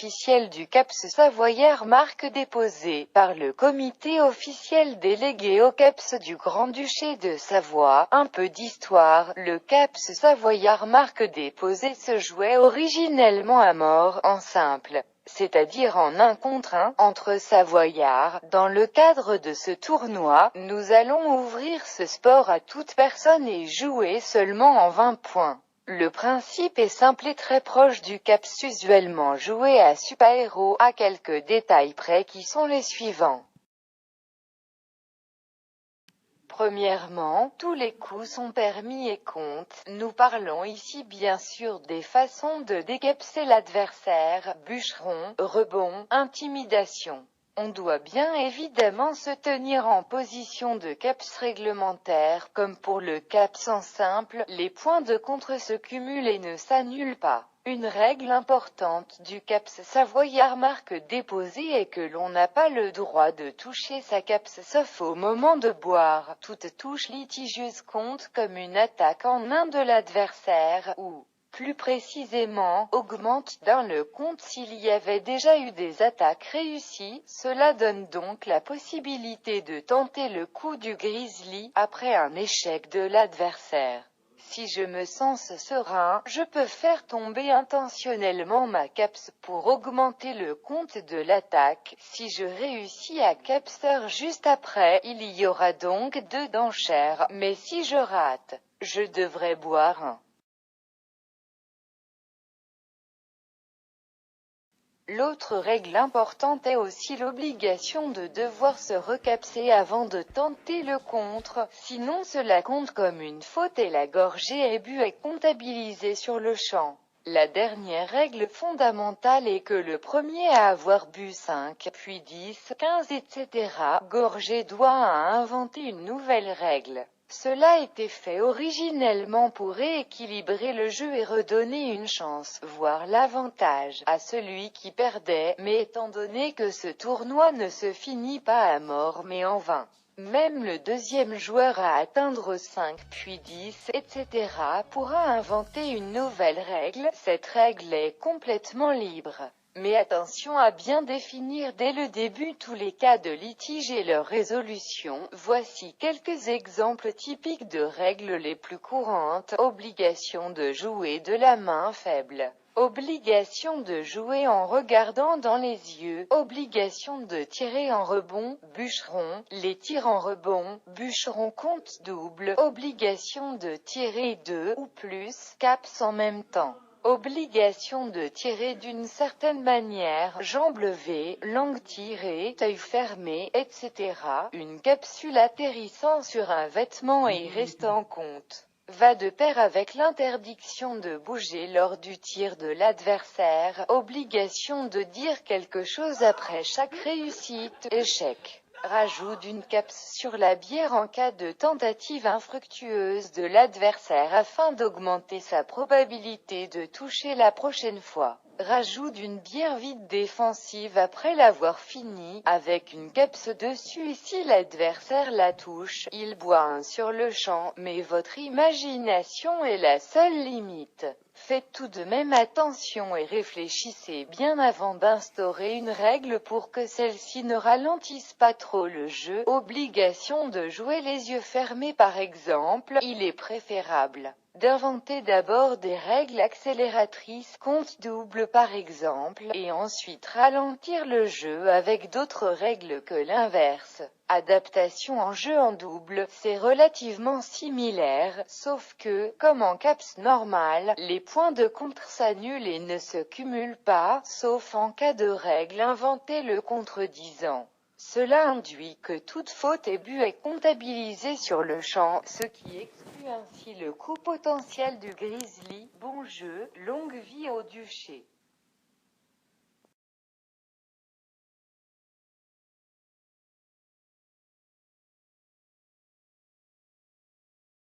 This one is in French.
officielle du CAPS Savoyard, marque déposée par le comité officiel délégué au CAPS du Grand-Duché de Savoie. Un peu d'histoire, le CAPS Savoyard, marque déposée, se jouait originellement à mort, en simple, c'est-à-dire en 1 contre 1, entre Savoyards. Dans le cadre de ce tournoi, nous allons ouvrir ce sport à toute personne et jouer seulement en 20 points. Le principe est simple et très proche du CAPS usuellement joué à Super-Héros, à quelques détails près qui sont les suivants. Premièrement, tous les coups sont permis et comptent. Nous parlons ici bien sûr des façons de décapser l'adversaire: bûcheron, rebond, intimidation. On doit bien évidemment se tenir en position de CAPS réglementaire. Comme pour le CAPS en simple, les points de contre se cumulent et ne s'annulent pas. Une règle importante du CAPS Savoyard, marque déposée, est que l'on n'a pas le droit de toucher sa CAPS sauf au moment de boire. Toute touche litigieuse compte comme une attaque en main de l'adversaire, ou, plus précisément, augmente d'un le compte s'il y avait déjà eu des attaques réussies. Cela donne donc la possibilité de tenter le coup du grizzly, après un échec de l'adversaire. Si je me sens serein, je peux faire tomber intentionnellement ma CAPS pour augmenter le compte de l'attaque. Si je réussis à capser juste après, il y aura donc 2 d'enchères, mais si je rate, je devrais boire 1. L'autre règle importante est aussi l'obligation de devoir se recapser avant de tenter le contre, sinon cela compte comme une faute et la gorgée et bu est comptabilisée sur le champ. La dernière règle fondamentale est que le premier à avoir bu 5, puis 10, 15, etc. gorgées doit inventer une nouvelle règle. Cela a été fait originellement pour rééquilibrer le jeu et redonner une chance, voire l'avantage, à celui qui perdait, mais étant donné que ce tournoi ne se finit pas à mort mais en vain. Même le deuxième joueur à atteindre 5 puis 10, etc. pourra inventer une nouvelle règle. Cette règle est complètement libre. Mais attention à bien définir dès le début tous les cas de litige et leur résolution. Voici quelques exemples typiques de règles les plus courantes. Obligation de jouer de la main faible. Obligation de jouer en regardant dans les yeux. Obligation de tirer en rebond. Bûcheron. Les tirs en rebond, bûcheron compte double. Obligation de tirer 2 ou plus CAPS en même temps. Obligation de tirer d'une certaine manière, jambes levées, langue tirée, œil fermé, etc. Une capsule atterrissant sur un vêtement et restant en compte va de pair avec l'interdiction de bouger lors du tir de l'adversaire. Obligation de dire quelque chose après chaque réussite, échec. Rajout d'une CAPS sur la bière en cas de tentative infructueuse de l'adversaire afin d'augmenter sa probabilité de toucher la prochaine fois. Rajout d'une bière vide défensive après l'avoir fini, avec une CAPS dessus, et si l'adversaire la touche, il boit 1 sur le champ, mais votre imagination est la seule limite. Faites tout de même attention et réfléchissez bien avant d'instaurer une règle pour que celle-ci ne ralentisse pas trop le jeu. Obligation de jouer les yeux fermés par exemple. Il est préférable d'inventer d'abord des règles accélératrices, compte double par exemple, et ensuite ralentir le jeu avec d'autres règles que l'inverse. Adaptation en jeu en double, c'est relativement similaire, sauf que, comme en CAPS normal, les points de contre s'annulent et ne se cumulent pas, sauf en cas de règle inventée le contredisant. Cela induit que toute faute et but est comptabilisée sur le champ, ce qui exclut ainsi le coup potentiel du grizzly. Bon jeu, longue vie au duché.